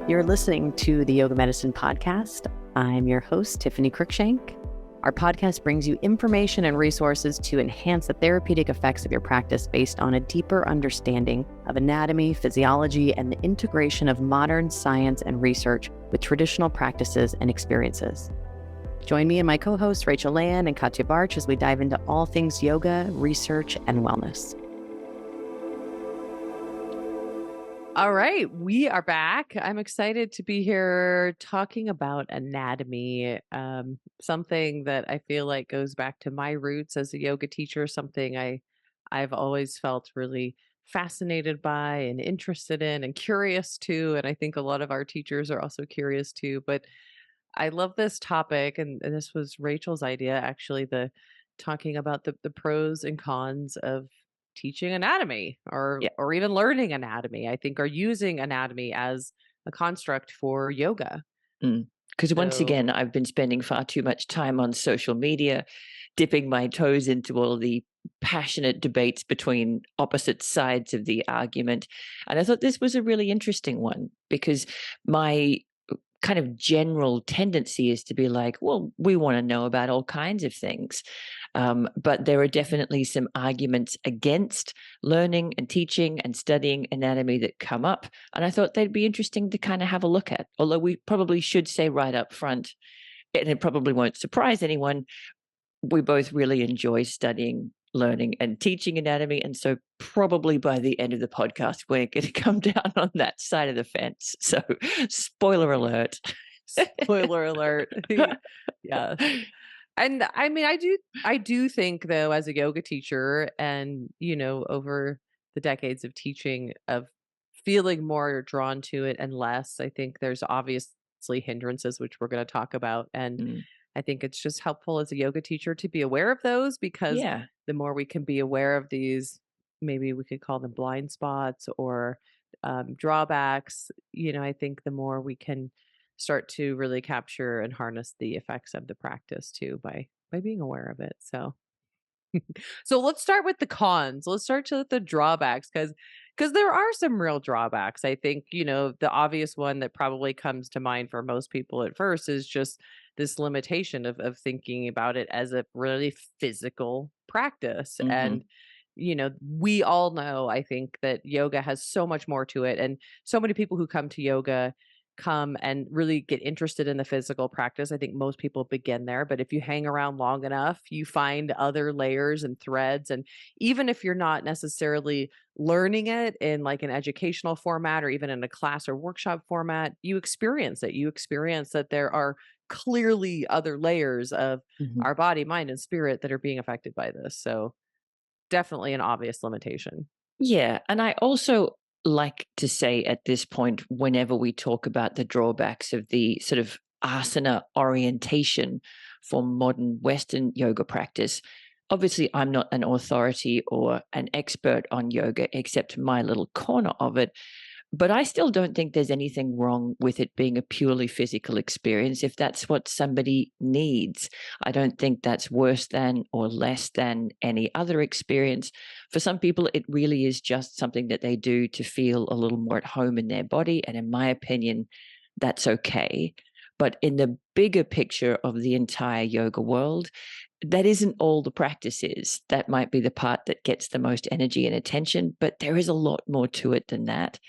You're listening to the Yoga Medicine Podcast. I'm your host, Tiffany Cruikshank. Our podcast brings you information and resources to enhance the therapeutic effects of your practice based on a deeper understanding of anatomy, physiology, and the integration of modern science and research with traditional practices and experiences. Join me and my co-hosts, Rachel Land and Katya Barch, as we dive into all things yoga, research, and wellness. All right, we are back. I'm excited to be here talking about anatomy, something that I feel like goes back to my roots as a yoga teacher, something I've always felt really fascinated by and interested in and curious too. And I think a lot of our teachers are also curious too. But I love this topic, and this was Rachel's idea, actually, the talking about the pros and cons of teaching anatomy Yeah. or even learning anatomy, I think, or using anatomy as a construct for yoga. Because once So again, I've been spending far too much time on social media, dipping my toes into all the passionate debates between opposite sides of the argument. And I thought this was a really interesting one because my kind of general tendency is to be like, well, we want to know about all kinds of things. But there are definitely some arguments against learning and teaching and studying anatomy that come up. And I thought they'd be interesting to kind of have a look at. Although we probably should say right up front, and it probably won't surprise anyone, we both really enjoy studying, learning, and teaching anatomy. And so probably by the end of the podcast, we're going to come down on that side of the fence. So spoiler alert. spoiler alert. Yeah. And I mean, I do think, though, as a yoga teacher and, over the decades of teaching, of feeling more drawn to it and less, I think there's obviously hindrances, which we're going to talk about. And Mm, I think it's just helpful as a yoga teacher to be aware of those, because yeah. the more we can be aware of these, maybe we could call them blind spots or drawbacks, I think the more we can start to really capture and harness the effects of the practice too, by being aware of it. So let's start with the cons. Let's start with the drawbacks, because there are some real drawbacks. I think, the obvious one that probably comes to mind for most people at first is just this limitation of thinking about it as a really physical practice. Hmm. And, we all know, I think, that yoga has so much more to it. And so many people who come to yoga come and really get interested in the physical practice. I think most people begin there, but if you hang around long enough, you find other layers and threads. And even if you're not necessarily learning it in like an educational format or even in a class or workshop format, you experience it. You experience that there are clearly other layers of Hmm. our body, mind, and spirit that are being affected by this. So definitely an obvious limitation. Yeah. And I also like to say at this point, whenever we talk about the drawbacks of the sort of asana orientation for modern Western yoga practice, obviously I'm not an authority or an expert on yoga, except my little corner of it. But I still don't think there's anything wrong with it being a purely physical experience if that's what somebody needs. I don't think that's worse than or less than any other experience. For some people, it really is just something that they do to feel a little more at home in their body. And in my opinion, that's okay. But in the bigger picture of the entire yoga world, that isn't all the practice is. That might be the part that gets the most energy and attention, but there is a lot more to it than that.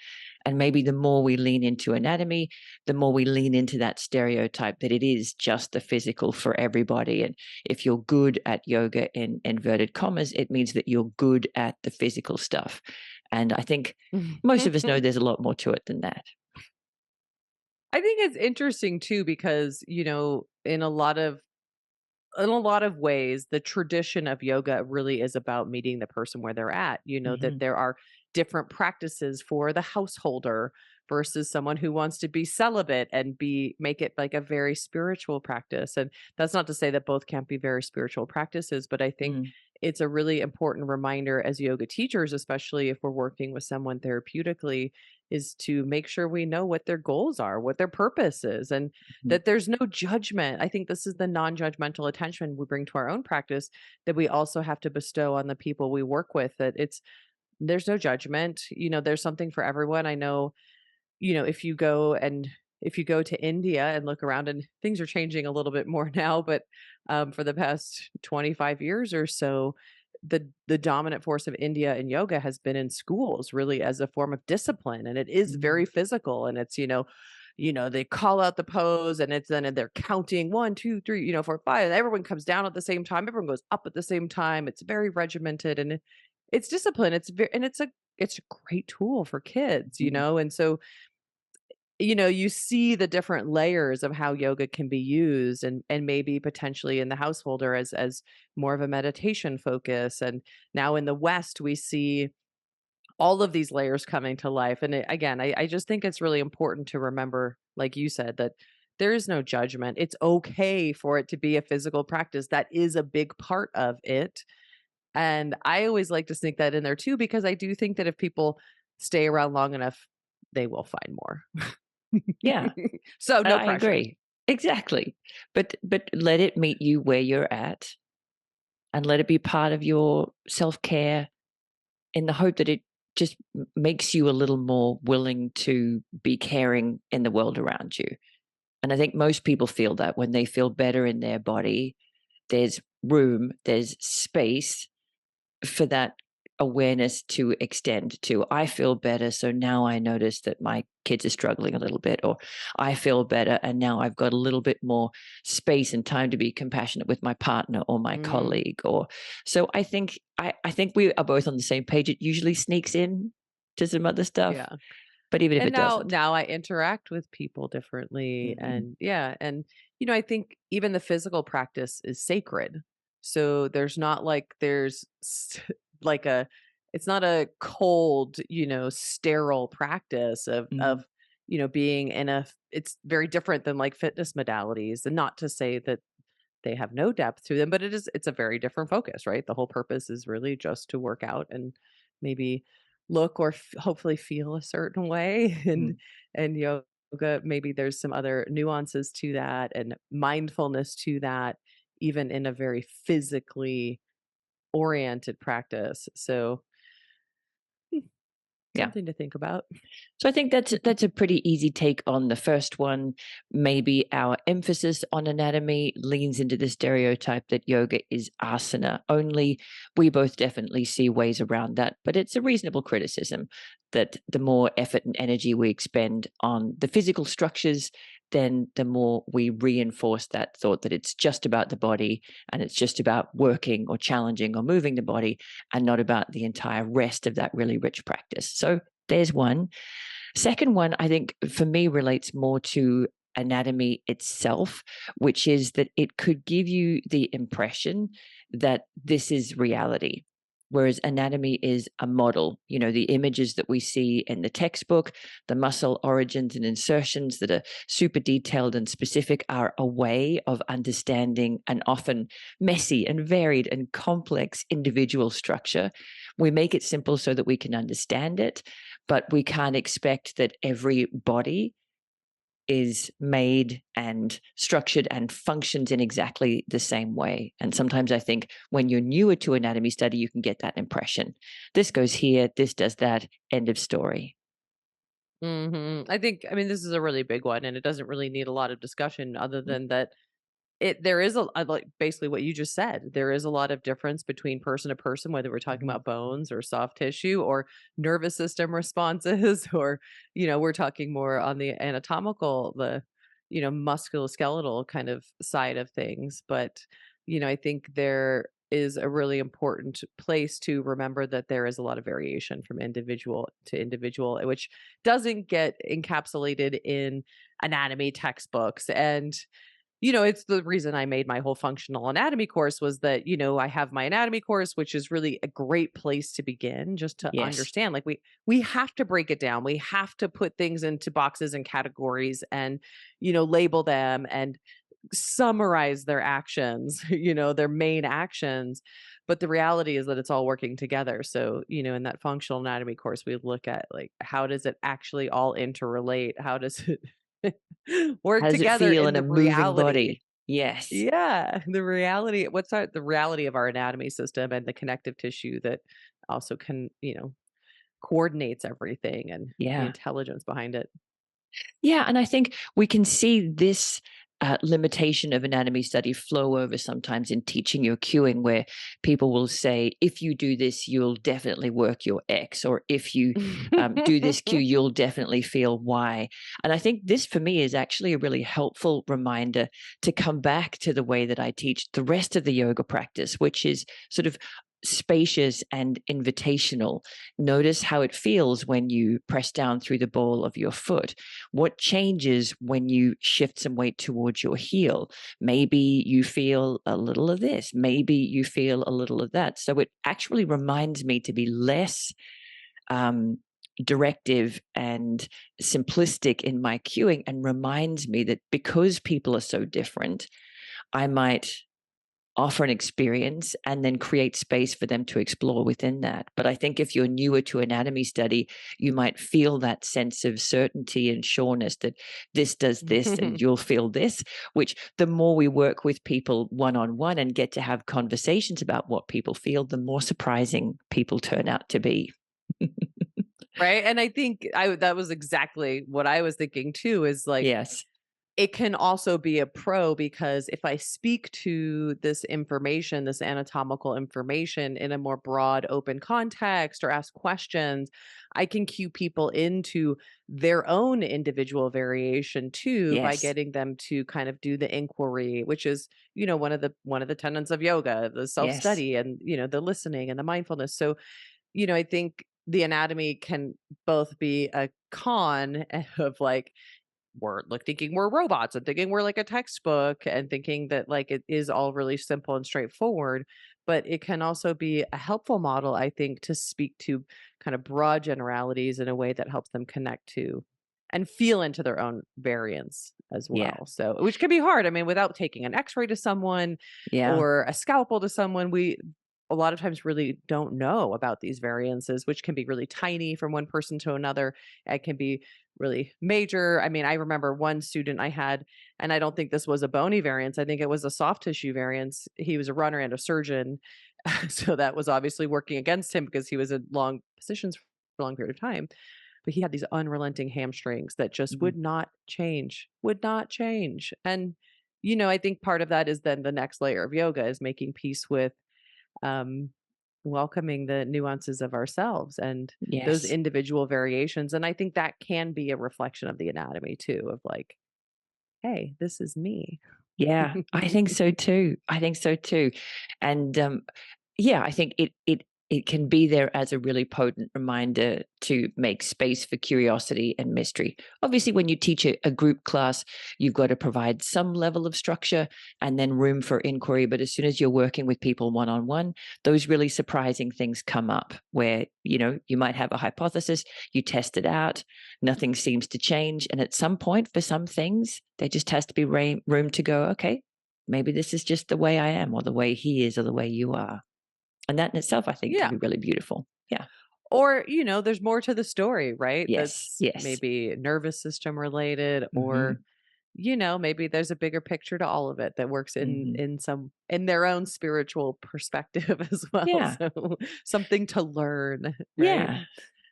And maybe the more we lean into anatomy, the more we lean into that stereotype that it is just the physical for everybody. And if you're good at yoga in inverted commas, it means that you're good at the physical stuff. And I think most of us know there's a lot more to it than that. I think it's interesting too, because, in a lot of ways, the tradition of yoga really is about meeting the person where they're at. That Hmm. there are different practices for the householder versus someone who wants to be celibate and make it like a very spiritual practice. And that's not to say that both can't be very spiritual practices, but I think Mm. it's a really important reminder as yoga teachers, especially if we're working with someone therapeutically, is to make sure we know what their goals are, what their purpose is, and Mhm. that there's no judgment. I think this is the non-judgmental attention we bring to our own practice that we also have to bestow on the people we work with, that there's no judgment. There's something for everyone. I know if you go to India and look around, and things are changing a little bit more now, but for the past 25 years or so, the dominant force of India in yoga has been in schools really as a form of discipline, and it is Mm, very physical, and it's they call out the pose, and they're counting 1, 2, 3, 4, 5, and everyone comes down at the same time, everyone goes up at the same time. It's very regimented, and it's discipline. It's a great tool for kids, mm. and so you see the different layers of how yoga can be used, and maybe potentially in the household, or as more of a meditation focus. And now in the West, we see all of these layers coming to life. And again, I just think it's really important to remember, like you said, that there is no judgment. It's okay for it to be a physical practice. That is a big part of it. And I always like to sneak that in there too, because I do think that if people stay around long enough, they will find more. Yeah, So, no I pressure. agree. Exactly. But let it meet you where you're at, and let it be part of your self-care, in the hope that it just makes you a little more willing to be caring in the world around you. And I think most people feel that when they feel better in their body, there's room, there's space for that awareness to extend to, I feel better, so now I notice that my kids are struggling a little bit, or I feel better and now I've got a little bit more space and time to be compassionate with my partner or my Mm, colleague. Or so I think we are both on the same page. It usually sneaks in to some other stuff, yeah. but even if And it now doesn't. now I interact with people differently, Mhm. and yeah, and I think even the physical practice is sacred. So there's not like like a it's not a cold, sterile practice of Mhm. being it's very different than like fitness modalities. And not to say that they have no depth to them, but it's a very different focus, right? The whole purpose is really just to work out and maybe look or hopefully feel a certain way. and Mm. and yoga, maybe there's some other nuances to that, and mindfulness to that, even in a very physically oriented practice. So, hmm, Yeah. something to think about. So I think that's a pretty easy take on the first one. Maybe our emphasis on anatomy leans into the stereotype that yoga is asana only. We both definitely see ways around that, but it's a reasonable criticism that the more effort and energy we expend on the physical structures, then the more we reinforce that thought that it's just about the body, and it's just about working or challenging or moving the body, and not about the entire rest of that really rich practice. So there's one. Second one, I think for me relates more to anatomy itself, which is that it could give you the impression that this is reality. Whereas anatomy is a model, the images that we see in the textbook, the muscle origins and insertions that are super detailed and specific, are a way of understanding an often messy and varied and complex individual structure. We make it simple so that we can understand it, but we can't expect that every body is made and structured and functions in exactly the same way. And sometimes I think when you're newer to anatomy study, you can get that impression. This goes here, this does that, end of story. I mean, this is a really big one, and it doesn't really need a lot of discussion other Mm, than that. There is like basically what you just said. There is a lot of difference between person to person, whether we're talking mhm. about bones or soft tissue or nervous system responses, or, we're talking more on the anatomical, the, musculoskeletal kind of side of things. But, I think there is a really important place to remember that there is a lot of variation from individual to individual, which doesn't get encapsulated in anatomy textbooks. And it's the reason I made my whole functional anatomy course, was that, I have my anatomy course, which is really a great place to begin, just to Yes. understand. Like we have to break it down. We have to put things into boxes and categories, and, label them and summarize their actions, their main actions. But the reality is that it's all working together. So, in that functional anatomy course, we look at like, how does it actually all interrelate? How does it How work does it together feel in in a the moving reality? body? Yes. Yeah, the reality of our anatomy system, and the connective tissue that also can, coordinates everything, and the Yeah. intelligence behind it. Yeah, and I think we can see this limitation of anatomy study flow over sometimes in teaching your cueing, where people will say, if you do this, you'll definitely work your X, or if you do this cue, you'll definitely feel Y. And I think this for me is actually a really helpful reminder to come back to the way that I teach the rest of the yoga practice, which is sort of spacious and invitational. Notice how it feels when you press down through the ball of your foot. What changes when you shift some weight towards your heel? Maybe you feel a little of this, maybe you feel a little of that. So it actually reminds me to be less um, directive and simplistic in my cueing, and reminds me that because people are so different, I might offer an experience and then create space for them to explore within that. But I think if you're newer to anatomy study, you might feel that sense of certainty and sureness that this does this and you'll feel this, which the more we work with people one on one and get to have conversations about what people feel, the more surprising people turn out to be. Right, and I think I that was exactly what I was thinking too, is like, Yes. it can also be a pro because if I speak to this information, this anatomical information in a more broad, open context or ask questions, I can cue people into their own individual variation too by Yes. getting them to kind of do the inquiry, which is, one of the tenets of yoga, the Yes. self-study and, the listening and the mindfulness. So, I think the anatomy can both be a con of like, we're like thinking we're robots and thinking we're like a textbook and thinking that like it is all really simple and straightforward, but it can also be a helpful model, I think, to speak to kind of broad generalities in a way that helps them connect to and feel into their own variance as Yeah. well. So, which can be hard. I mean, without taking an x-ray to someone Yeah. or a scalpel to someone, we a lot of times really don't know about these variances, which can be really tiny from one person to another. It can be really major. I mean, I remember one student I had, and I don't think this was a bony variance. I think it was a soft tissue variance. He was a runner and a surgeon. So that was obviously working against him because he was in long positions for a long period of time. But he had these unrelenting hamstrings that just Mhm. would not change, would not change. And, I think part of that is then the next layer of yoga is making peace with um, welcoming the nuances of ourselves and those Yes. individual variations. And I think that can be a reflection of the anatomy too, of like, hey, this is me. Yeah, I think so too. I think so too. And yeah, I think it can be there as a really potent reminder to make space for curiosity and mystery. Obviously, when you teach a group class, you've got to provide some level of structure and then room for inquiry. But as soon as you're working with people one on one, those really surprising things come up where, you might have a hypothesis, you test it out, nothing seems to change. And at some point, for some things, there just has to be room to go, okay, maybe this is just the way I am, or the way he is, or the way you are. And that in itself, I think, can Yeah. be really beautiful. Yeah. Or, there's more to the story, right? Yes. That's Yes. maybe nervous system related, or, Hmm. maybe there's a bigger picture to all of it that works in Hmm. in their own spiritual perspective as well. Yeah. So something to learn, right? Yeah.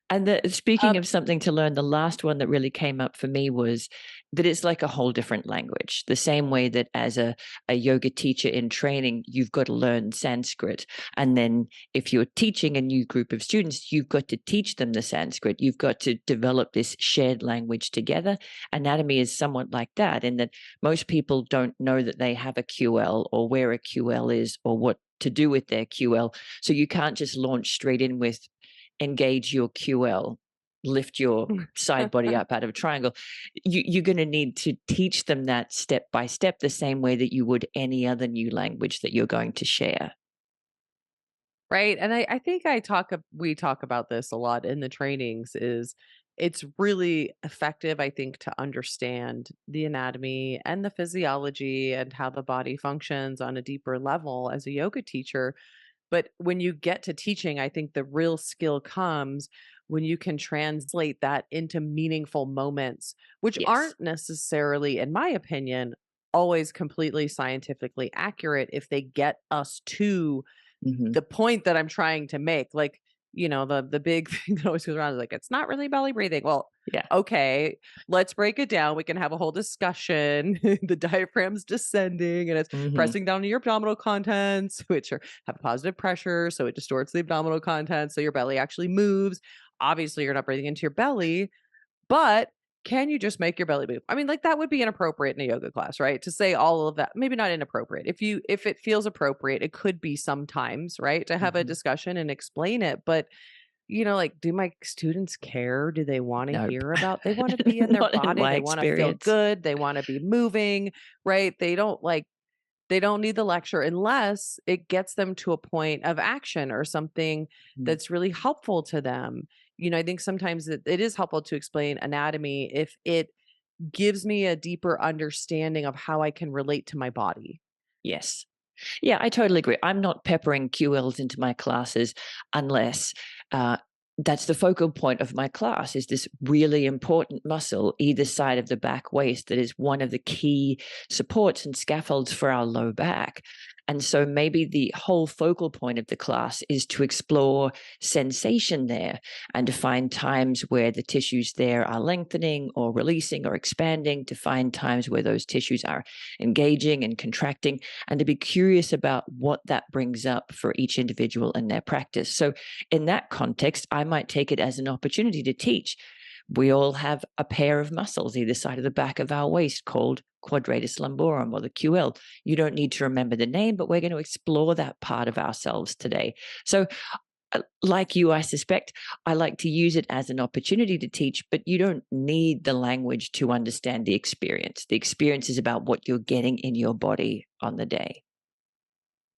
And speaking Um, of something to learn, the last one that really came up for me was that it's like a whole different language. The same way that as a yoga teacher in training, you've got to learn Sanskrit. And then if you're teaching a new group of students, you've got to teach them the Sanskrit. You've got to develop this shared language together. Anatomy is somewhat like that, in that most people don't know that they have a QL, or where a QL is, or what to do with their QL. So you can't just launch straight in with engage your QL, lift your side body up out of a triangle. You're going to need to teach them that step by step, the same way that you would any other new language that you're going to share. Right, and I think we talk about this a lot in the trainings, is it's really effective, I think, to understand the anatomy and the physiology and how the body functions on a deeper level as a yoga teacher. But when you get to teaching, I think the real skill comes when you can translate that into meaningful moments, which Yes. aren't necessarily, in my opinion, always completely scientifically accurate if they get us to Hmm. the point that I'm trying to make. Like, the big thing that always goes around is like, it's not really belly breathing. Well, Yeah. okay, let's break it down. We can have a whole discussion. The diaphragm's descending and it's Hmm. pressing down on your abdominal contents, which have positive pressure. So it distorts the abdominal contents. So your belly actually moves. Obviously, you're not breathing into your belly, but can you just make your belly move? I mean, like that would be inappropriate in a yoga class, right? To say all of that, maybe not inappropriate. If it feels appropriate, it could be sometimes, right? To have a Hmm. discussion and explain it. But like, do my students care? Do they want to Nope. hear about? They want to be in their Not in body. my They want to feel experience. good. They want to be moving, right? They don't need the lecture unless it gets them to a point of action or something Mhm. that's really helpful to them. I think sometimes it is helpful to explain anatomy if it gives me a deeper understanding of how I can relate to my body. Yes. Yeah, I totally agree. I'm not peppering QLs into my classes unless uh, that's the focal point of my class is this really important muscle either side of the back waist that is one of the key supports and scaffolds for our low back. And so maybe the whole focal point of the class is to explore sensation there and to find times where the tissues there are lengthening or releasing or expanding, to find times where those tissues are engaging and contracting, and to be curious about what that brings up for each individual in their practice. So, in that context, I might take it as an opportunity to teach. We all have a pair of muscles either side of the back of our waist called quadratus lumborum or the QL. You don't need to remember the name, but we're going to explore that part of ourselves today. So, like you, I suspect, I like to use it as an opportunity to teach, but you don't need the language to understand the experience. The experience is about what you're getting in your body on the day.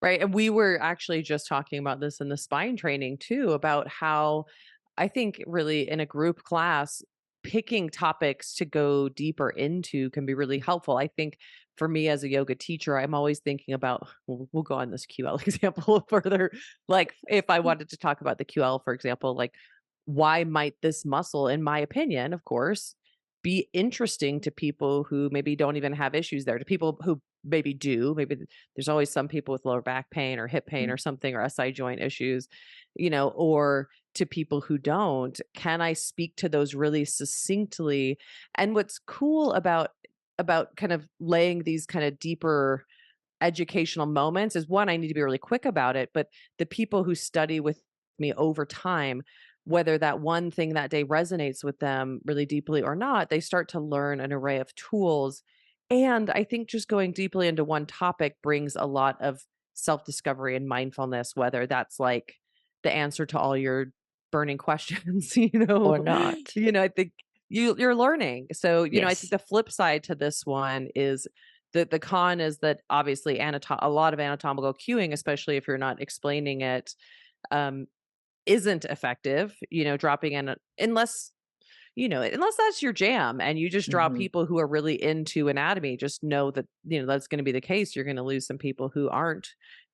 Right. And we were actually just talking about this in the spine training too, about how I think really in a group class, picking topics to go deeper into can be really helpful. I think for me as a yoga teacher, I'm always thinking about, we'll go on this QL example further. Like if I wanted to talk about the QL, for example, like why might this muscle, in my opinion, of course, be interesting to people who maybe don't even have issues there, to people who maybe do. Maybe there's always some people with lower back pain or hip pain Mm. or something or SI joint issues, or to people who don't. Can I speak to those really succinctly? And what's cool about kind of laying these kind of deeper educational moments is, one, I need to be really quick about it, but the people who study with me over time, whether that one thing that day resonates with them really deeply or not, they start to learn an array of tools. And I think just going deeply into one topic brings a lot of self-discovery and mindfulness, whether that's like the answer to all your burning questions, Or not. I think you're learning. So, I think Yes. the flip side to this one is the con is that obviously a lot of anatomical cueing, especially if you're not explaining it, um, isn't effective, dropping in unless that's your jam and you just draw Hmm. people who are really into anatomy. Just know that, that's going to be the case. You're going to lose some people who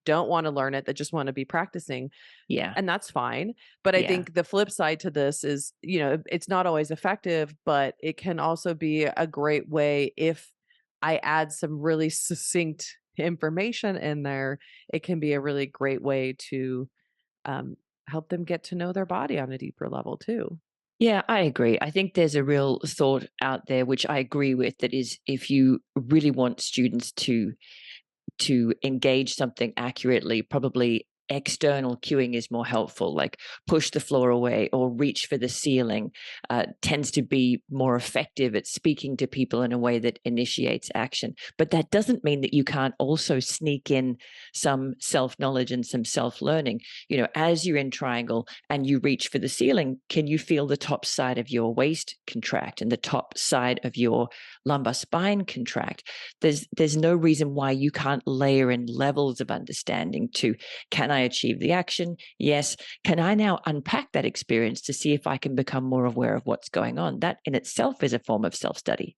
don't want to learn it, that just want to be practicing, Yeah. and that's fine. But I Yeah. think the flip side to this is, it's not always effective, but it can also be a great way if I add some really succinct information in there. It can be a really great way to um, help them get to know their body on a deeper level too. Yeah, I agree. I think there's a real thought out there, which I agree with, that is if you really want students to engage something accurately, probably external cueing is more helpful, like push the floor away or reach for the ceiling, tends to be more effective at speaking to people in a way that initiates action. But that doesn't mean that you can't also sneak in some self knowledge and some self learning. As you're in triangle and you reach for the ceiling, can you feel the top side of your waist contract and the top side of your lumbar spine contract? There's no reason why you can't layer in levels of understanding to, can I achieve the action? Yes. Can I now unpack that experience to see if I can become more aware of what's going on? That in itself is a form of self-study.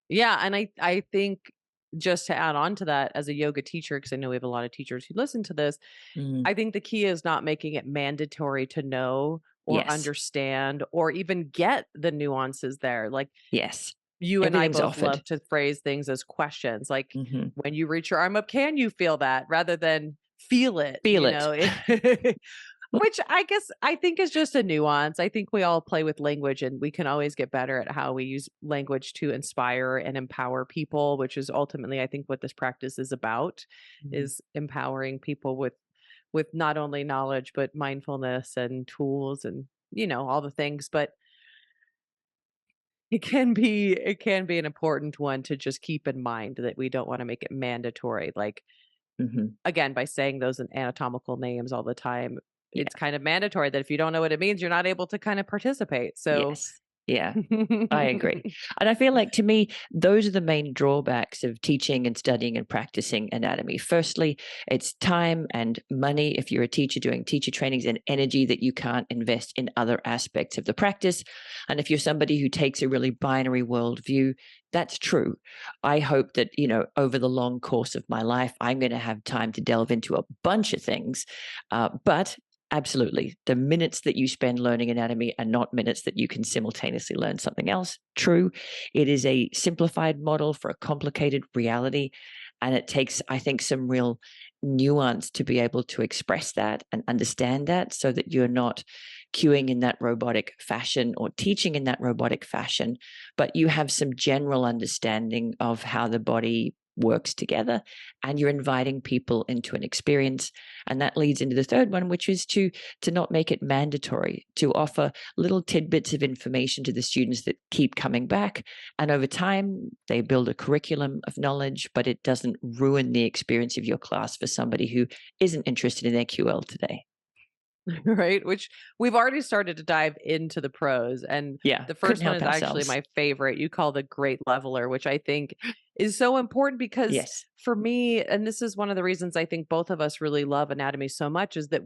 Yeah, and I think, just to add on to that, as a yoga teacher, because I know we have a lot of teachers who listen to this, Mm, I think the key is not making it mandatory to know or yes. understand or even get the nuances there. Like, Yes. you and I Everything's both offered. love to phrase things as questions, like, Hmm. when you reach your arm up, can you feel that? Rather than feel it, Feel it. Which I guess I think is just a nuance. I think we all play with language and we can always get better at how we use language to inspire and empower people, which is ultimately I think what this practice is about, Mhm. is empowering people with not only knowledge but mindfulness and tools and all the things, but it can be an important one to just keep in mind that we don't want to make it mandatory. Like Mhm. again, by saying those anatomical names all the time, Yeah. it's kind of mandatory that if you don't know what it means, you're not able to kind of participate. So Yes. Yeah. I agree. And I feel like to me, those are the main drawbacks of teaching and studying and practicing anatomy. Firstly, it's time and money if you're a teacher doing teacher trainings, and energy that you can't invest in other aspects of the practice. And if you're somebody who takes a really binary worldview, that's true. I hope that, over the long course of my life, I'm going to have time to delve into a bunch of things. But absolutely. The minutes that you spend learning anatomy are not minutes that you can simultaneously learn something else. True. It is a simplified model for a complicated reality. And it takes, I think, some real nuance to be able to express that and understand that so that you're not cueing in that robotic fashion or teaching in that robotic fashion, but you have some general understanding of how the body works together and you're inviting people into an experience. And that leads into the third one, which is to not make it mandatory, to offer little tidbits of information to the students that keep coming back. And over time, they build a curriculum of knowledge, but it doesn't ruin the experience of your class for somebody who isn't interested in their QL today. right? Which we've already started to dive into the pros. And Yeah, the couldn't first one help is actually ourselves. my favorite. You call the great leveler, which I think is so important because Yes. for me, and this is one of the reasons I think both of us really love anatomy so much, is that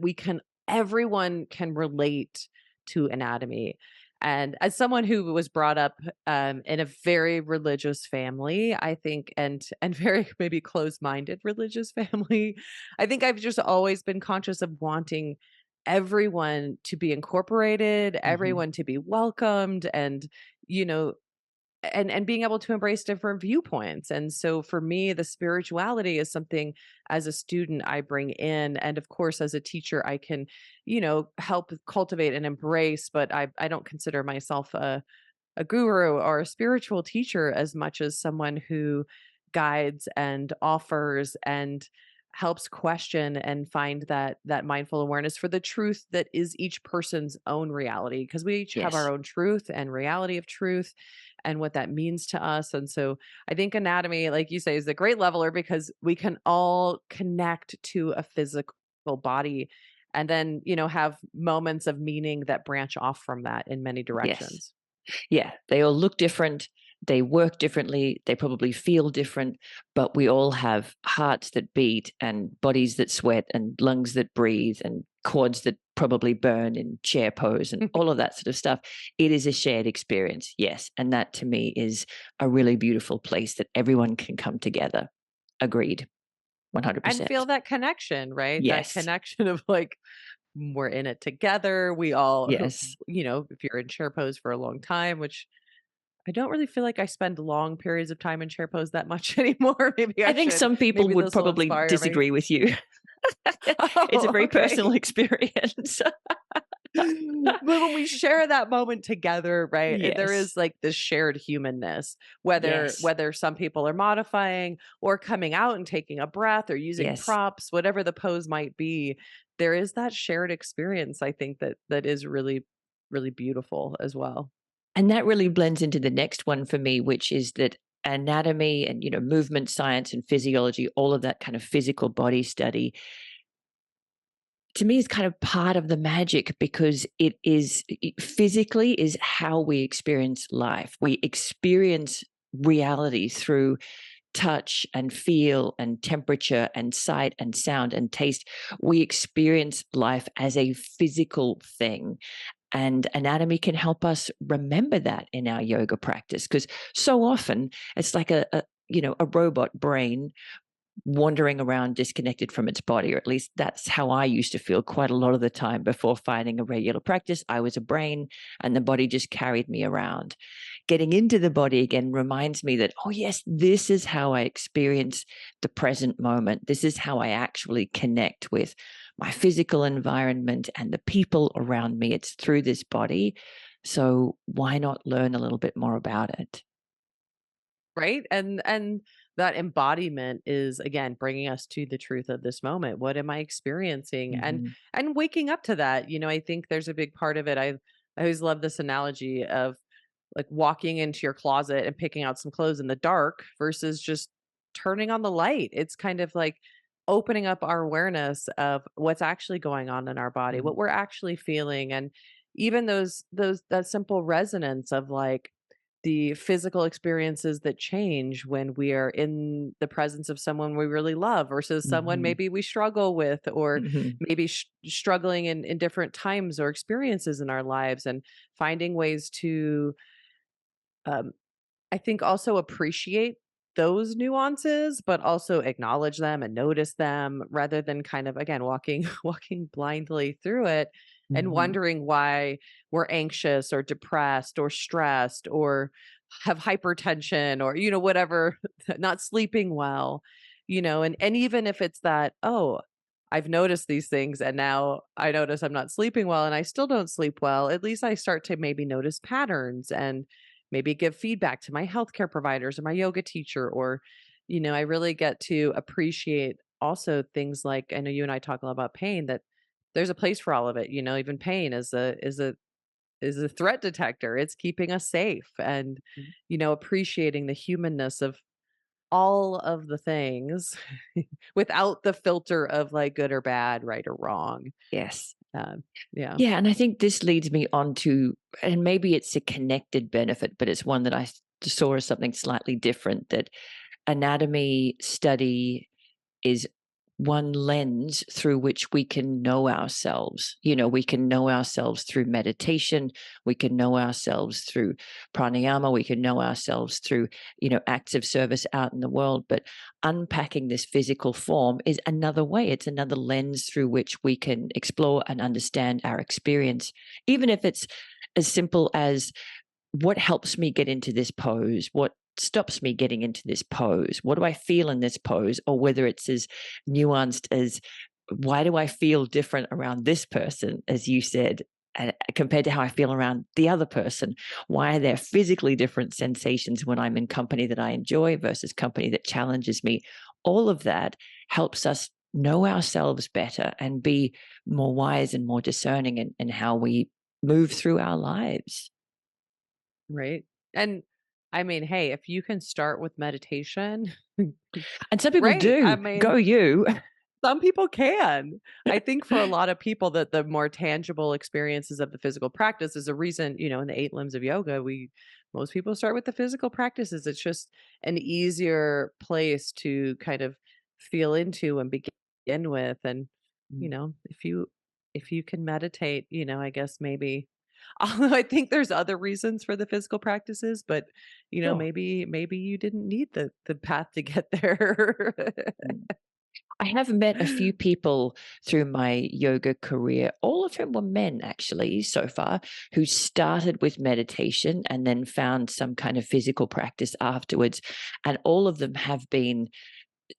everyone can relate to anatomy. And as someone who was brought up in a very religious family, I think, and very maybe closed-minded religious family, I think I've just always been conscious of wanting everyone to be incorporated, Hmm. everyone to be welcomed, and you know and being able to embrace different viewpoints. And so for me, the spirituality is something as a student I bring in, and of course as a teacher I can help cultivate and embrace, but I don't consider myself a guru or a spiritual teacher as much as someone who guides and offers and helps question and find that mindful awareness for the truth that is each person's own reality, because we each have our Yes. own truth and reality of truth and what that means to us. And so I think anatomy, like you say, is a great leveler because we can all connect to a physical body and then have moments of meaning that branch off from that in many Yes. directions. Yeah, they all look different, they work differently, they probably feel different, but we all have hearts that beat and bodies that sweat and lungs that breathe and quads that probably burn in chair pose and all of that sort of stuff. It is a shared experience, yes. And that to me is a really beautiful place that everyone can come together. Agreed, And 100%. feel that connection, right? That Yes, connection of like, we're in it together. We all, yes. if you're in chair pose for a long time, which I don't really feel like I spend long periods of time in chair pose that much anymore. Maybe I I think should. some people Maybe would this will probably inspire me. disagree with you. It's a Oh, very personal okay. experience. But when we share that moment together, right, there Yes. is like this shared humanness, whether Yes. whether some people are modifying or coming out and taking a breath or using Yes. props, whatever the pose might be, there is that shared experience, I think that is really, really beautiful as well. And that really blends into the next one for me, which is that anatomy and, movement science and physiology, all of that kind of physical body study, to me is kind of part of the magic because physically is how we experience life. We experience reality through touch and feel and temperature and sight and sound and taste. We experience life as a physical thing. And anatomy can help us remember that in our yoga practice because so often it's like a robot brain wandering around disconnected from its body, or at least that's how I used to feel quite a lot of the time before finding a regular practice. I was a brain and the body just carried me around. Getting into the body again reminds me that, oh, yes, this is how I experience the present moment. This is how I actually connect with my physical environment and the people around me. It's through this body. So why not learn a little bit more about it? Right? And that embodiment is, again, bringing us to the truth of this moment. What am I experiencing? Hmm. And waking up to that. I think there's a big part of it. I always love this analogy of like walking into your closet and picking out some clothes in the dark versus just turning on the light. It's kind of like opening up our awareness of what's actually going on in our body, what we're actually feeling, and even those that simple resonance of like the physical experiences that change when we are in the presence of someone we really love versus someone Hmm. maybe we struggle with, or Hmm. maybe struggling in different times or experiences in our lives, and finding ways to um, I think also appreciate those nuances, but also acknowledge them and notice them rather than kind of, again, walking walking blindly through it and Hmm. wondering why we're anxious or depressed or stressed or have hypertension or whatever, not sleeping well, and even if it's that, oh, I've noticed these things and now I notice I'm not sleeping well and I still don't sleep well, at least I start to maybe notice patterns and maybe give feedback to my healthcare providers or my yoga teacher, or I really get to appreciate also things like, I know you and I talk a lot about pain, that there's a place for all of it. Even pain is a threat detector. It's keeping us safe, and appreciating the humanness of all of the things without the filter of like good or bad, right or wrong. Yes. um, yeah. Yeah, and I think this leads me on to, and maybe it's a connected benefit, but it's one that saw as something slightly different, that anatomy study is one lens through which we can know ourselves. We can know ourselves through meditation. We can know ourselves through pranayama. We can know ourselves through, acts of service out in the world. But unpacking this physical form is another way. It's another lens through which we can explore and understand our experience, even if it's as simple as, what helps me get into this pose? What stops me getting into this pose? What do I feel in this pose? Or whether it's as nuanced as, why do I feel different around this person, as you said, compared to how I feel around the other person? Why are there physically different sensations when I'm in company that I enjoy versus company that challenges me? All of that helps us know ourselves better and be more wise and more discerning in how we move through our lives. Right. And I mean, hey, if you can start with meditation, And some people great. I do. mean, Go you. some people can. I think for a lot of people that the more tangible experiences of the physical practice is a reason, in the eight limbs of yoga, most people start with the physical practices. It's just an easier place to kind of feel into and begin with. And, Mm. if you can meditate, I guess maybe although I think there's other reasons for the physical practices, but Sure. maybe you didn't need the path to get there. Mm. I have met a few people through my yoga career, all of whom were men actually so far, who started with meditation and then found some kind of physical practice afterwards. And all of them have been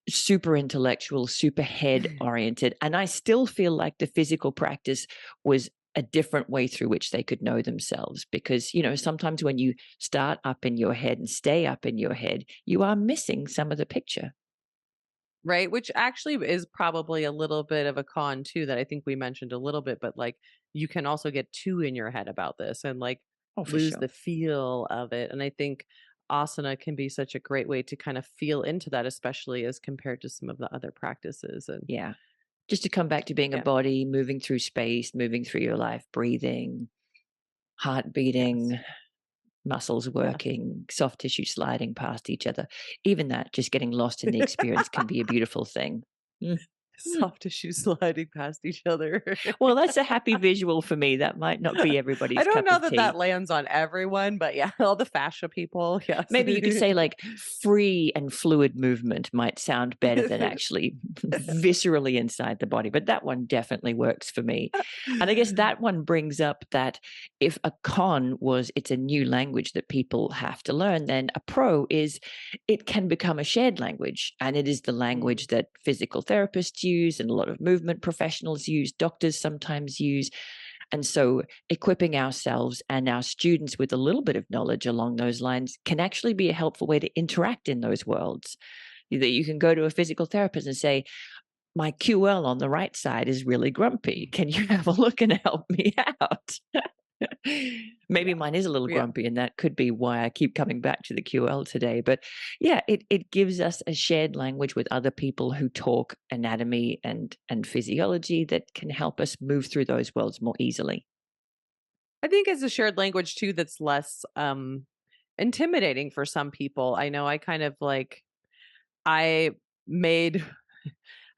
super intellectual, super head oriented. And I still feel like the physical practice was a different way through which they could know themselves. Because, sometimes when you start up in your head and stay up in your head, you are missing some of the picture. Right, which actually is probably a little bit of a con too that I think we mentioned a little bit, but, like, you can also get too in your head about this and, like, Oh, for lose sure. the feel of it, and I think asana can be such a great way to kind of feel into that, especially as compared to some of the other practices, and Yeah. Just to come back to being a yeah, body, moving through space, moving through your life, breathing, heart yes, beating, muscles yeah. working, soft tissue sliding past each other. Even that, just getting lost in the experience can be a beautiful thing. Mm. Mm. Soft tissue sliding past each other. Well, that's a happy visual for me. That might not be I everybody's don't cup know of that that tea. lands on everyone, but yeah, all the fascia people, yes. Maybe you could say like free and fluid movement might sound better than actually viscerally inside the body, but that one definitely works for me. And I guess that one brings up that if a con was it's a new language that people have to learn, then a pro is it can become a shared language. And it is the Mm, language that physical therapists use and a lot of movement professionals use, doctors sometimes use. And so equipping ourselves and our students with a little bit of knowledge along those lines can actually be a helpful way to interact in those worlds. That you can go to a physical therapist and say, my QL on the right side is really grumpy. Can you have a look and help me out? Maybe Yeah. mine is a little Yeah. grumpy, and that could be why I keep coming back to the QL today. But yeah, it gives us a shared language with other people who talk anatomy and physiology that can help us move through those worlds more easily. I think it's a shared language too that's less intimidating for some people. I know I kind of like I made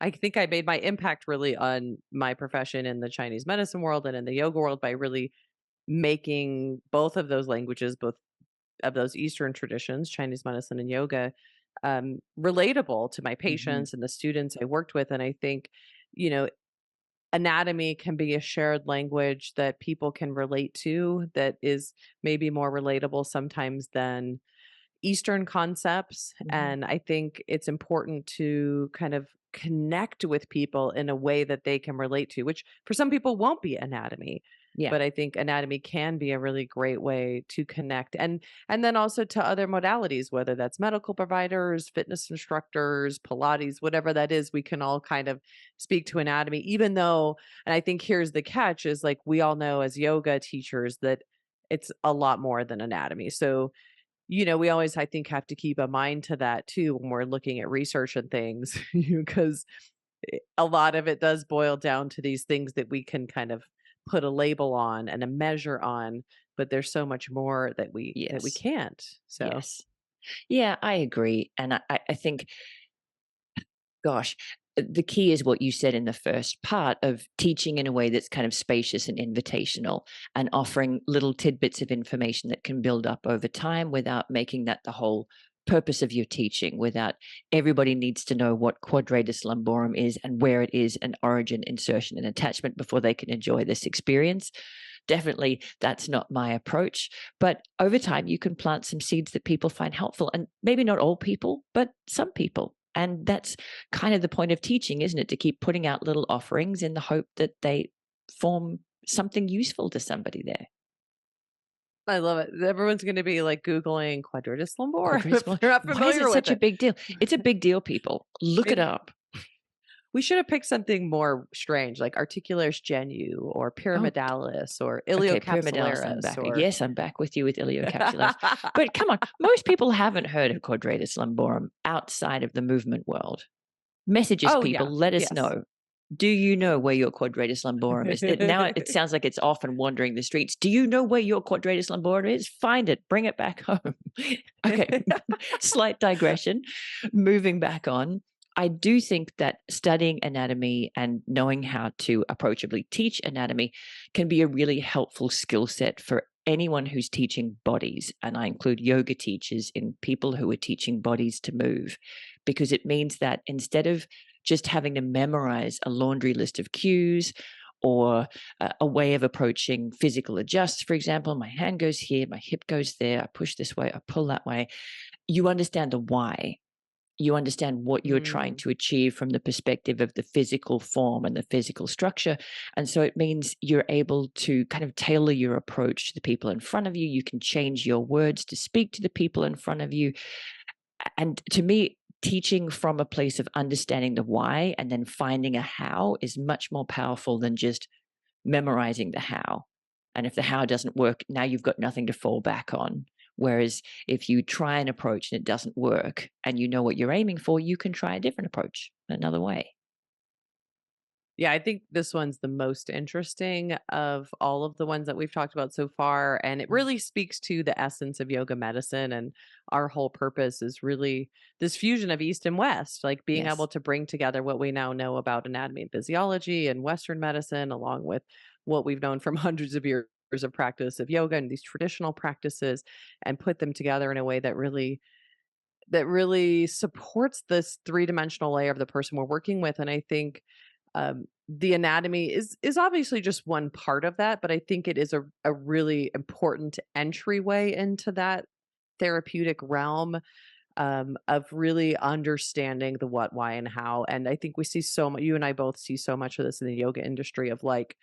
I think I made my impact really on my profession in the Chinese medicine world and in the yoga world by really making both of those languages, both of those Eastern traditions, Chinese medicine and yoga, relatable to my Hmm. patients and the students I worked with. And I think, you know, anatomy can be a shared language that people can relate to that is maybe more relatable sometimes than Eastern concepts. Hmm. And I think it's important to kind of connect with people in a way that they can relate to, which for some people won't be anatomy. Yeah. But I think anatomy can be a really great way to connect and then also to other modalities, whether that's medical providers, fitness instructors, Pilates, whatever that is, we can all kind of speak to anatomy, even though, and I think here's the catch is like we all know as yoga teachers that it's a lot more than anatomy. So we always, I think, have to keep a mind to that too when we're looking at research and things, because a lot of it does boil down to these things that we can kind of put a label on and a measure on, but there's so much more that we Yes. can't. So Yes. Yeah, I agree. And I think, gosh, the key is what you said in the first part of teaching in a way that's kind of spacious and invitational and offering little tidbits of information that can build up over time without making that the whole purpose of your teaching, without everybody needs to know what quadratus lumborum is and where it is and origin, insertion, and attachment before they can enjoy this experience. Definitely, that's not my approach. But over time, you can plant some seeds that people find helpful. And maybe not all people, but some people. And that's kind of the point of teaching, isn't it? To keep putting out little offerings in the hope that they form something useful to somebody there. I love it. Everyone's going to be like Googling quadratus lumborum if Quadriceps. they're not Why is familiar it with such a it. big deal? It's a big deal, people. Look it It up. We should have picked something more strange, like articularis genu or Oh, pyramidalis or okay, pyramidalis, I'm iliocapsularis back. or Yes, I'm back with you with iliocapsularis. But come on, most people haven't heard of quadratus lumborum outside of the movement world. Message us, Oh, yeah. people. Let us Yes. know. Do you know where your quadratus lumborum is? Now it sounds like it's often wandering the streets. Do you know where your quadratus lumborum is? Find it. Bring it back home. Okay. Slight digression. Moving back on. I do think that studying anatomy and knowing how to approachably teach anatomy can be a really helpful skill set for anyone who's teaching bodies. And I include yoga teachers in people who are teaching bodies to move, because it means that instead of just having to memorize a laundry list of cues or a way of approaching physical adjusts, for example, my hand goes here, my hip goes there, I push this way, I pull that way. You understand the why. You understand what you're trying Mm. to achieve from the perspective of the physical form and the physical structure. And so it means you're able to kind of tailor your approach to the people in front of you. You can change your words to speak to the people in front of you. And to me, teaching from a place of understanding the why and then finding a how is much more powerful than just memorizing the how. And if the how doesn't work, now you've got nothing to fall back on. Whereas if you try an approach and it doesn't work and you know what you're aiming for, you can try a different approach another way. Yeah, I think this one's the most interesting of all of the ones that we've talked about so far. And it Mm. really speaks to the essence of yoga medicine. And our whole purpose is really this fusion of East and West, like being Yes. able to bring together what we now know about anatomy and physiology and Western medicine, along with what we've known from hundreds of years of practice of yoga and these traditional practices, and put them together in a way that really supports this three-dimensional layer of the person we're working with. And I think the anatomy is obviously just one part of that, but I think it is a really important entryway into that therapeutic realm. of really understanding the what, why, and how. And I think we see so much, you and I both see so much of this in the yoga industry of like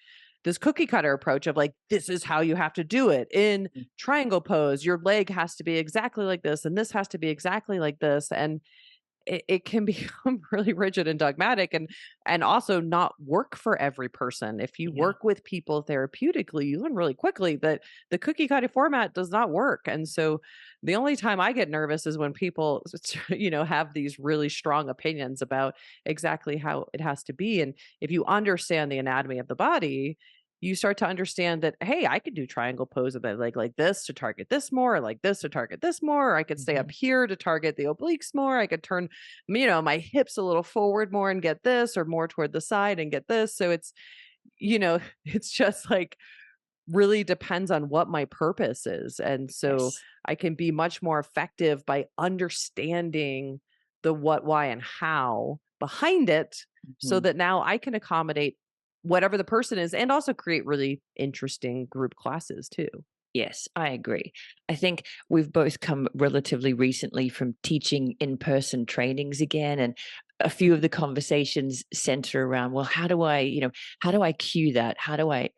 this cookie cutter approach of like, this is how you have to do it in Mm. triangle pose. Your leg has to be exactly like this, and this has to be exactly like this. And it can become really rigid and dogmatic and also not work for every person. If you Yeah. work with people therapeutically, you learn really quickly that the cookie cutter format does not work. And so the only time I get nervous is when people have these really strong opinions about exactly how it has to be. And if you understand the anatomy of the body, you start to understand that, hey, I could do triangle pose with my leg like this to target this more, or like this to target this more. Or I could stay up Mhm. here to target the obliques more. I could turn, my hips a little forward more and get this, or more toward the side and get this. So it's just like really depends on what my purpose is. And so Yes. I can be much more effective by understanding the what, why, and how behind it so Mhm. that now I can accommodate whatever the person is and also create really interesting group classes too. Yes, I agree. I think we've both come relatively recently from teaching in-person trainings again, and a few of the conversations center around, well, how do I cue that? How do I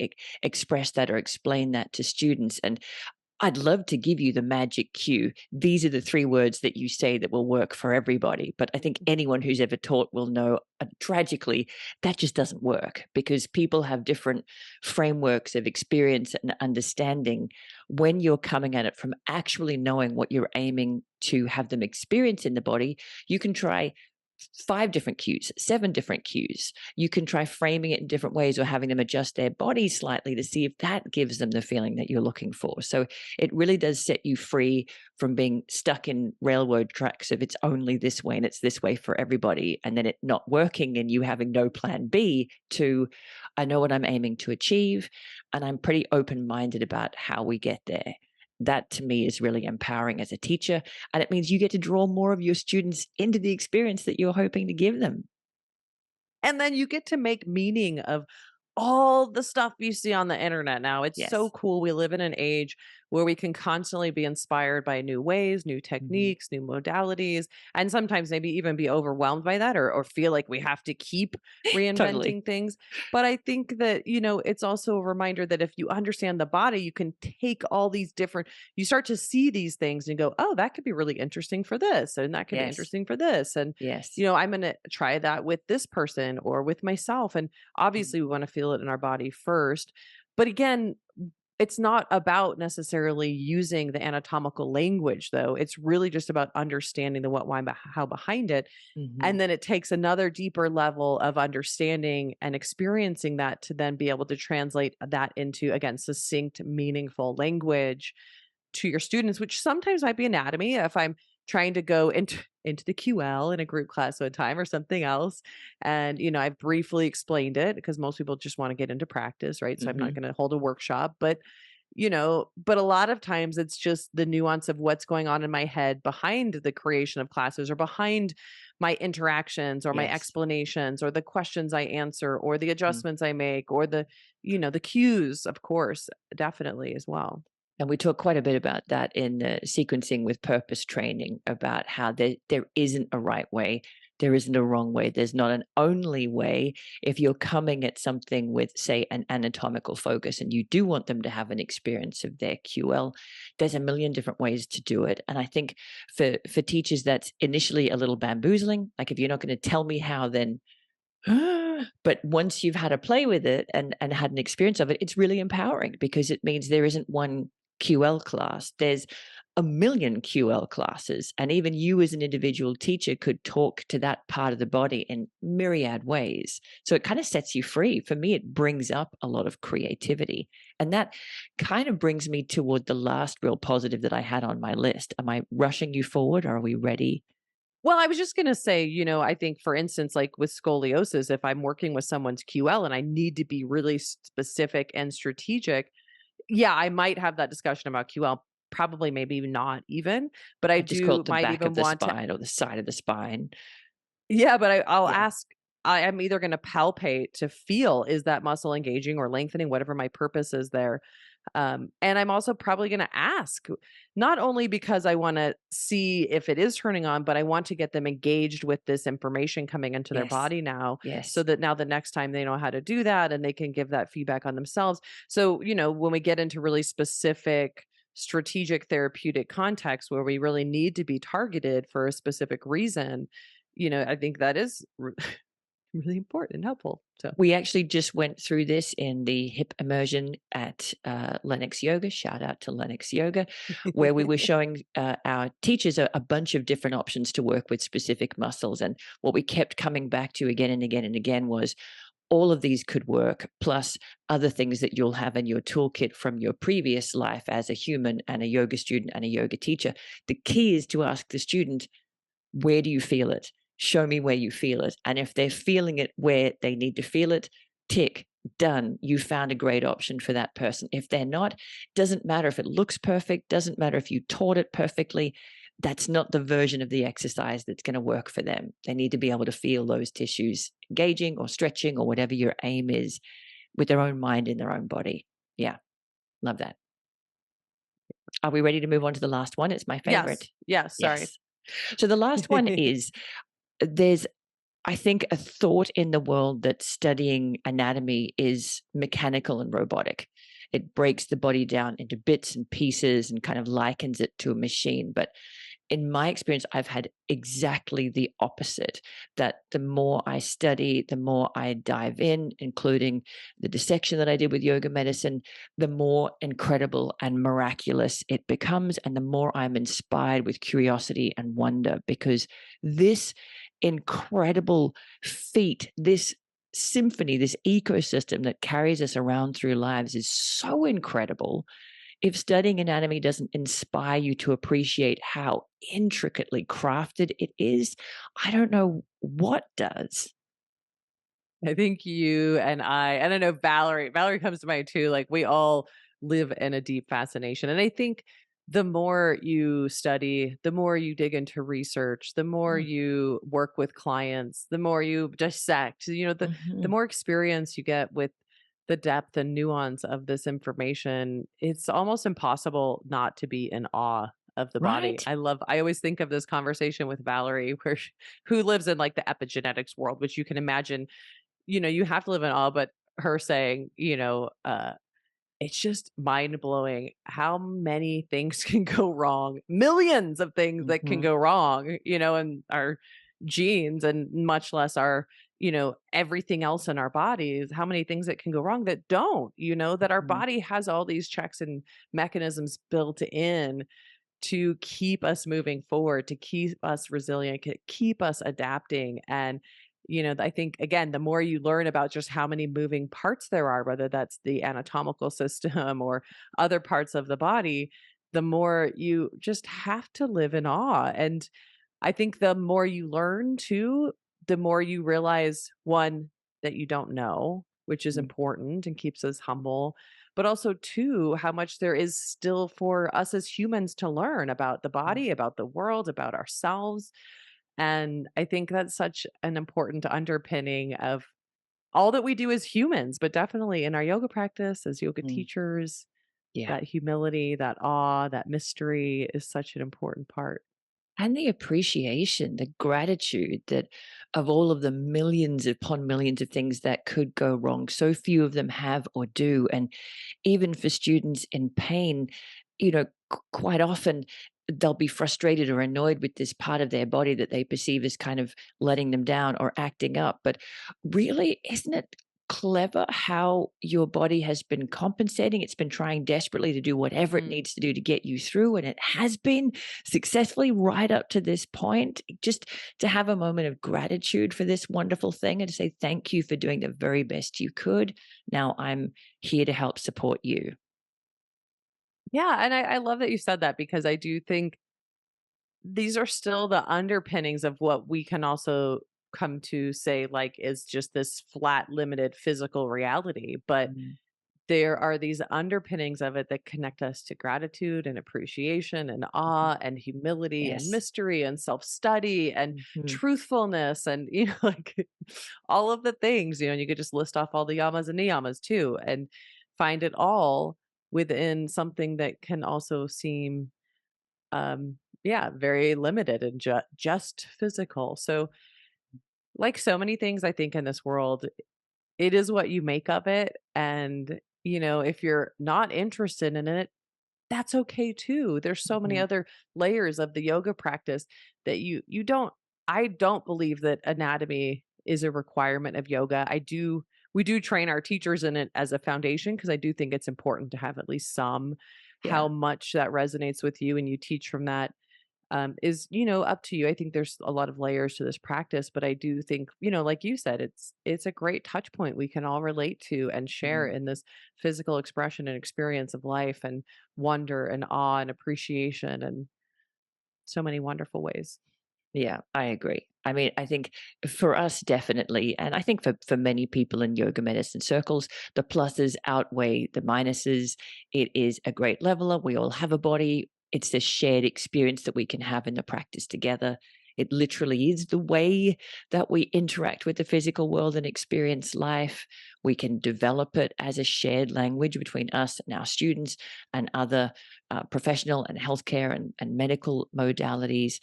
express that or explain that to students? And I'd love to give you the magic cue. These are the 3 words that you say that will work for everybody, but I think anyone who's ever taught will know, tragically, that just doesn't work because people have different frameworks of experience and understanding. When you're coming at it from actually knowing what you're aiming to have them experience in the body, you can try 5 different cues, 7 different cues. You can try framing it in different ways or having them adjust their body slightly to see if that gives them the feeling that you're looking for. So it really does set you free from being stuck in railroad tracks of it's only this way and it's this way for everybody, and then it not working and you having no plan B, to I know what I'm aiming to achieve and I'm pretty open minded about how we get there. That to me is really empowering as a teacher. And it means you get to draw more of your students into the experience that you're hoping to give them. And then you get to make meaning of all the stuff you see on the internet now. It's so Yes. cool. We live in an age where we can constantly be inspired by new ways, new Mhm. techniques, new modalities, and sometimes maybe even be overwhelmed by that or feel like we have to keep Totally. reinventing things. But I think that, it's also a reminder that if you understand the body, you can take all these different, you start to see these things and go, oh, that could be really interesting for this, and that could be Yes. interesting for this. And, Yes. I'm going to try that with this person or with myself. And Mhm. obviously, we wanna feel it in our body first, but again, it's not about necessarily using the anatomical language, though. It's really just about understanding the what, why, how behind it, Mhm. and then it takes another deeper level of understanding and experiencing that to then be able to translate that into, again, succinct, meaningful language to your students, which sometimes might be anatomy if I'm trying to go into the QL in a group class one time or something else. And, I've briefly explained it because most people just want to get into practice, right? So I'm not Mhm. going to hold a workshop, but a lot of times it's just the nuance of what's going on in my head behind the creation of classes or behind my interactions or my Yes. explanations or the questions I answer or the Mhm. adjustments I make or the cues, of course, definitely as well. And we talk quite a bit about that in the sequencing with purpose training about how there isn't a right way. There isn't a wrong way. There's not an only way. If you're coming at something with, say, an anatomical focus and you do want them to have an experience of their QL, there's a million different ways to do it. And I think for teachers, that's initially a little bamboozling. Like if you're not going to tell me how, then but once you've had a play with it and had an experience of it, it's really empowering because it means there isn't one QL class. There's a million QL classes. And even you as an individual teacher could talk to that part of the body in myriad ways. So it kind of sets you free. For me, it brings up a lot of creativity. And that kind of brings me toward the last real positive that I had on my list. Am I rushing you forward? Are we ready? Well, I was just gonna say, I think for instance, like with scoliosis, if I'm working with someone's QL and I need to be really specific and strategic, yeah, I might have that discussion about QL. Probably, maybe not even, but I I just call do it the might back of even the want to. spine or the side of the spine. Yeah, but I'll Yeah. ask. I am either going to palpate to feel is that muscle engaging or lengthening, whatever my purpose is there. And I'm also probably going to ask, not only because I want to see if it is turning on, but I want to get them engaged with this information coming into their Yes. body now, so Yes. that now the next time they know how to do that and they can give that feedback on themselves. So, when we get into really specific strategic therapeutic context where we really need to be targeted for a specific reason, I think that is really important and helpful. So, We actually just went through this in the hip immersion at Lennox Yoga. Shout out to Lennox Yoga, where we were showing our teachers a bunch of different options to work with specific muscles. And what we kept coming back to again and again and again was all of these could work, plus other things that you'll have in your toolkit from your previous life as a human and a yoga student and a yoga teacher. The key is to ask the student, where do you feel it? Show me where you feel it. And if they're feeling it where they need to feel it, tick, done. You found a great option for that person. If they're not, doesn't matter if it looks perfect, doesn't matter if you taught it perfectly. That's not the version of the exercise that's going to work for them. They need to be able to feel those tissues engaging or stretching or whatever your aim is with their own mind in their own body. Yeah, love that. Are we ready to move on to the last one? It's my favorite. yes, yes, sorry. Yes. So the last one is there's, I think, a thought in the world that studying anatomy is mechanical and robotic. It breaks the body down into bits and pieces and kind of likens it to a machine. But in my experience, I've had exactly the opposite, that the more I study, the more I dive in, including the dissection that I did with yoga medicine, the more incredible and miraculous it becomes. And the more I'm inspired with curiosity and wonder, because this incredible feat, this symphony, this ecosystem that carries us around through lives is so incredible. If studying anatomy doesn't inspire you to appreciate how intricately crafted it is, I don't know what does. I think you and I know Valerie comes to mind too. Like, we all live in a deep fascination. And I think the more you study, the more you dig into research, the more Mm, you work with clients, the more you dissect, the mhm. more experience you get with the depth and nuance of this information, it's almost impossible not to be in awe of the body. Right? I always think of this conversation with Valerie who lives in like the epigenetics world, which you can imagine, you have to live in awe, but her saying, it's just mind blowing how many things can go wrong, millions of things that can Mhm, go wrong, in our genes, and much less our, everything else in our bodies, how many things that can go wrong that don't, that our mhm, body has all these checks and mechanisms built in to keep us moving forward, to keep us resilient, keep us adapting. And, I think, again, the more you learn about just how many moving parts there are, whether that's the anatomical system or other parts of the body, the more you just have to live in awe. And I think the more you learn too, the more you realize, one, that you don't know, which is mm, important and keeps us humble, but also two, how much there is still for us as humans to learn about the mm, body, about the world, about ourselves. And I think that's such an important underpinning of all that we do as humans, but definitely in our yoga practice as yoga mm. teachers, Yeah. that humility, that awe, that mystery is such an important part. And the appreciation, the gratitude that of all of the millions upon millions of things that could go wrong, so few of them have or do. And even for students in pain, quite often they'll be frustrated or annoyed with this part of their body that they perceive as kind of letting them down or acting up. But really, isn't it clever how your body has been compensating? It's been trying desperately to do whatever it Mm. needs to do to get you through, and it has been successfully right up to this point. Just to have a moment of gratitude for this wonderful thing and to say, thank you for doing the very best you could. Now I'm here to help support you. Yeah, and I love that you said that, because I do think these are still the underpinnings of what we can also come to say, like, is just this flat, limited physical reality. But Mm. there are these underpinnings of it that connect us to gratitude and appreciation and Mhm. awe and humility and Yes. mystery and self-study and Mhm. truthfulness and, like, all of the things, and you could just list off all the yamas and niyamas too and find it all. within something that can also seem, yeah, very limited and just physical. So, like so many things, I think in this world, it is what you make of it. And, if you're not interested in it, that's okay too. There's so many Mhm. other layers of the yoga practice that you don't I don't believe that anatomy is a requirement of yoga. We do train our teachers in it as a foundation because I do think it's important to have at least some. Yeah. How much that resonates with you and you teach from that is, up to you. I think there's a lot of layers to this practice, but I do think, like you said, it's a great touch point we can all relate to and share Mhm. in this physical expression and experience of life and wonder and awe and appreciation and so many wonderful ways. Yeah, I agree. I mean, I think for us, definitely, and I think for many people in yoga medicine circles, the pluses outweigh the minuses. It is a great leveler. We all have a body. It's the shared experience that we can have in the practice together. It literally is the way that we interact with the physical world and experience life. We can develop it as a shared language between us and our students and other professional and healthcare and medical modalities.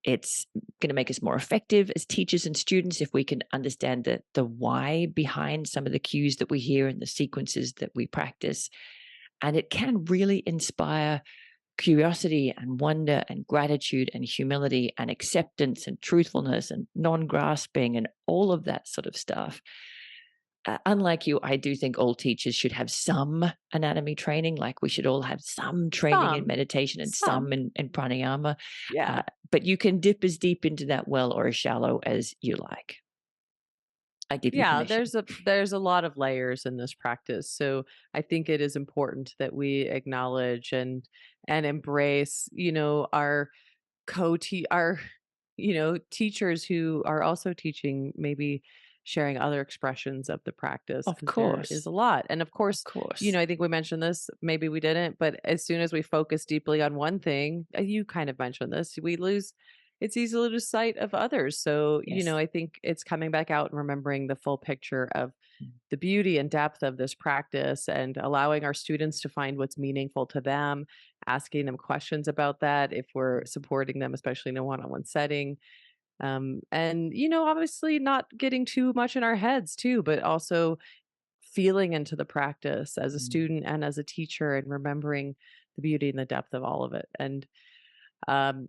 It's going to make us more effective as teachers and students if we can understand the why behind some of the cues that we hear and the sequences that we practice. And it can really inspire curiosity and wonder and gratitude and humility and acceptance and truthfulness and non grasping and all of that sort of stuff. Unlike you, I do think all teachers should have some anatomy training. Like we should all have some training in Some, meditation and some some, in pranayama. yeah. Uh, but you can dip as deep into that well or as shallow as you like. I give you Yeah, permission. there's a lot of layers in this practice. So I think it is important that we acknowledge and embrace, our our teachers who are also teaching, maybe sharing other expressions of the practice Of because there is course. a lot. And of Of course, course. I think we mentioned this, maybe we didn't, but as soon as we focus deeply on one thing, you kind of mentioned this, it's easy to lose sight of others. So, Yes. I think it's coming back out and remembering the full picture of Mm. the beauty and depth of this practice and allowing our students to find what's meaningful to them, asking them questions about that if we're supporting them, especially in a one on one setting. And, obviously not getting too much in our heads too, but also feeling into the practice as a Mm. student and as a teacher and remembering the beauty and the depth of all of it. And um,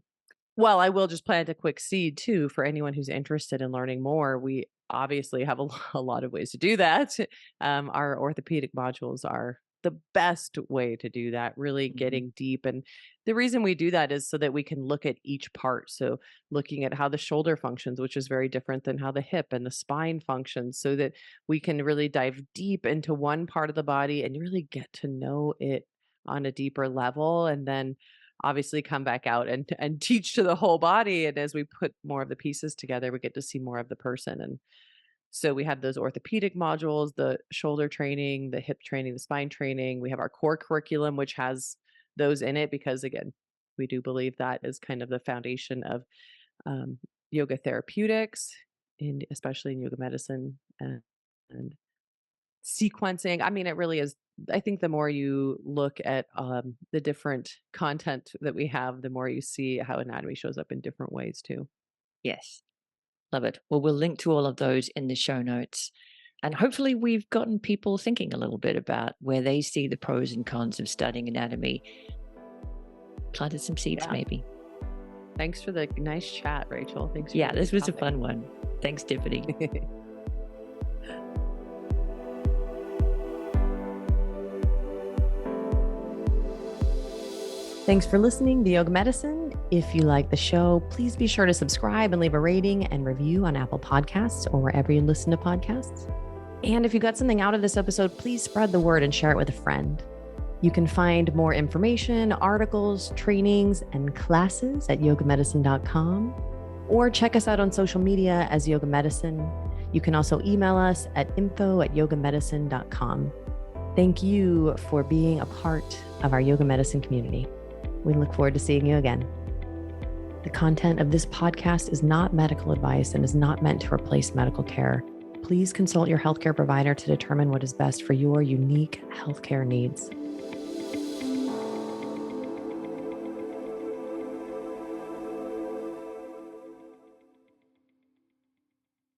well, I will just plant a quick seed too for anyone who's interested in learning more. We obviously have a lot of ways to do that. Our orthopedic modules are the best way to do that, really Mhm. getting deep. And the reason we do that is so that we can look at each part. So, looking at how the shoulder functions, which is very different than how the hip and the spine functions, so that we can really dive deep into one part of the body and really get to know it on a deeper level. And then obviously come back out and teach to the whole body, and as we put more of the pieces together we get to see more of the person. And so we have those orthopedic modules, the shoulder training, the hip training, the spine training. We have our core curriculum which has those in it because again, we do believe that is kind of the foundation of um, yoga therapeutics, in especially in yoga medicine and sequencing. I mean, it really is. I think the more you look at the different content that we have, the more you see how anatomy shows up in different ways too. Yes. Love it. Well, we'll link to all of those in the show notes. And hopefully, we've gotten people thinking a little bit about where they see the pros and cons of studying anatomy. Planted some seeds, Yeah. maybe. Thanks for the nice chat, Rachel. Thanks for Yeah, the this great was a topic. fun one. Thanks, Tiffany. Thanks for listening to Yoga Medicine. If you like the show, please be sure to subscribe and leave a rating and review on Apple Podcasts or wherever you listen to podcasts. And if you got something out of this episode, please spread the word and share it with a friend. You can find more information, articles, trainings, and classes at yogamedicine.com, or check us out on social media as Yoga Medicine. You can also email us at info@yogamedicine.com. Thank you for being a part of our yoga medicine community. We look forward to seeing you again. The content of this podcast is not medical advice and is not meant to replace medical care. Please consult your healthcare provider to determine what is best for your unique healthcare needs.